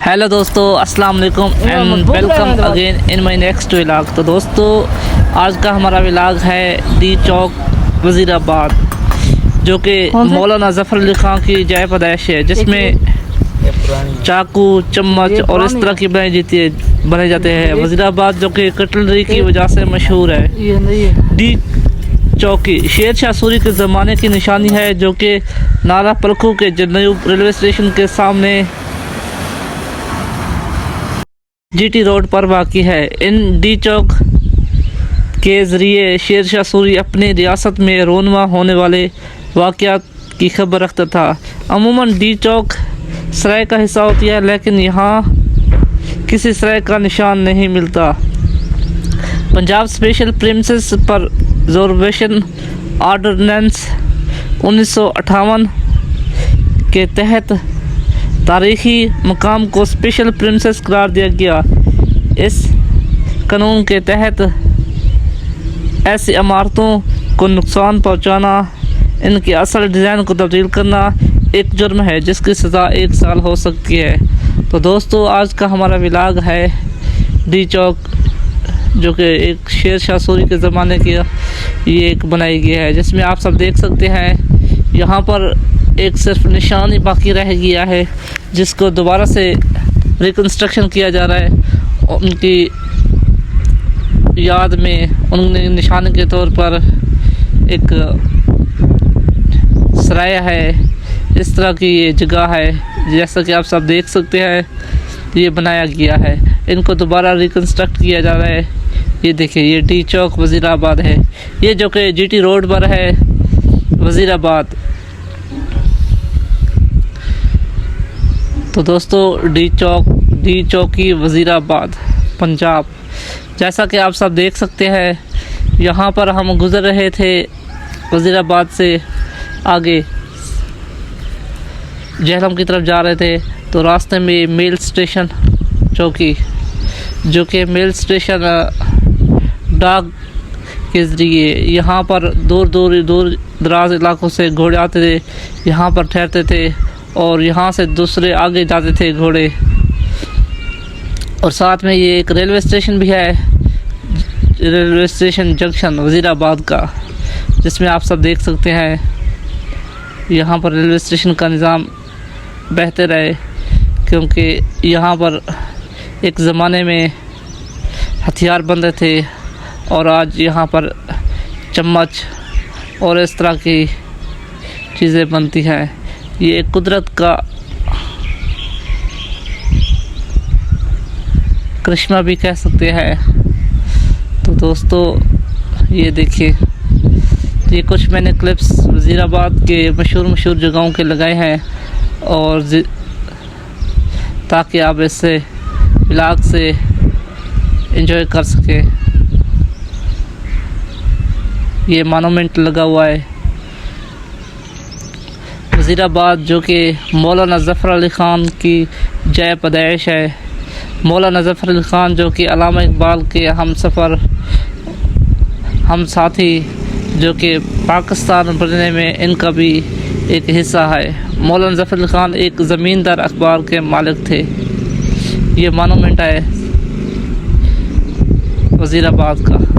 Hello दोस्तों, अस्सलाम वालेकुम and welcome again in my next vlog. तो दोस्तों, आज का हमारा व्लॉग है डी चौक वज़ीराबाद, जो कि मौलाना ज़फ़र अली ख़ान की जय पैदाइश है, जिसमें चाकू, चम्मच और इस तरह की बनाए जाते हैं। वज़ीराबाद जो कि कटलरी की वजह से मशहूर है। डी चौकी शेर शाह सूरी के ज़माने की निशानी है, जो कि नाला पलखू के जन्नूब रेलवे स्टेशन के सामने जीटी रोड पर वाक़ी है। इन डी चौक के ज़रिए शेर शाह सूरी अपनी रियासत में रोनमा होने वाले वाक़यात की खबर रखता था। अमूमन डी चौक सराय का हिस्सा होती है, लेकिन यहाँ किसी सराय का निशान नहीं मिलता। पंजाब स्पेशल प्रिंसेस पर रिजर्वेशन ऑर्डिनेंस 1958 के तहत तारीखी मकाम को स्पेशल प्रिंसेस करार दिया गया। इस कानून के तहत ऐसी इमारतों को नुकसान पहुंचाना, इनकी असल डिज़ाइन को तब्दील करना एक जुर्म है, जिसकी सज़ा 1 साल हो सकती है। तो दोस्तों, आज का हमारा व्लॉग है डी चौक, जो कि एक शेर शाह सूरी के ज़माने की ये एक बनाई गई है, जिसमें आप सब देख सकते हैं यहाँ पर एक सिर्फ निशान ही बाकी रह गया है, जिसको दोबारा से रिकन्स्ट्रक्शन किया जा रहा है। उनकी याद में उन्होंने निशान के तौर पर एक सराय है, इस तरह की ये जगह है, जैसा कि आप सब देख सकते हैं ये बनाया गया है। इनको दोबारा रिकन्स्ट्रक्ट किया जा रहा है। ये देखिए, ये डी चौक वज़ीराबाद है, ये जो कि जीटी रोड पर है वज़ीराबाद। तो दोस्तों, डी चौकी वज़ीराबाद पंजाब, जैसा कि आप सब देख सकते हैं, यहाँ पर हम गुज़र रहे थे वज़ीराबाद से आगे जहलम की तरफ जा रहे थे, तो रास्ते में मेल स्टेशन चौकी, जो कि मेल स्टेशन डाक के ज़रिए यहाँ पर दूर दराज इलाकों से घोड़े आते थे, यहाँ पर ठहरते थे और यहाँ से दूसरे आगे जाते थे घोड़े। और साथ में ये एक रेलवे स्टेशन भी है, रेलवे स्टेशन जंक्शन वज़ीराबाद का, जिसमें आप सब देख सकते हैं यहाँ पर रेलवे स्टेशन का निज़ाम बेहतर है, क्योंकि यहाँ पर एक ज़माने में हथियार बनते थे और आज यहाँ पर चम्मच और इस तरह की चीज़ें बनती हैं। ये कुदरत का करिश्मा भी कह सकते हैं। तो दोस्तों, ये देखिए, ये कुछ मैंने क्लिप्स वज़ीराबाद के मशहूर जगहों के लगाए हैं, और ताकि आप इससे व्लॉग से एंजॉय कर सकें। ये मोनूमेंट लगा हुआ है वज़ीराबाद, जो कि मौलाना ज़फ़र अली ख़ान की जय पैदाइश है। मौलाना ज़फ़र अली ख़ान, जो कि अल्लामा इक़बाल के हम साथी, जो कि पाकिस्तान बनने में इनका भी एक हिस्सा है। मौलाना ज़फ़र अली ख़ान एक ज़मींदार अखबार के मालिक थे। ये मोनूमेंट है वज़ीराबाद का।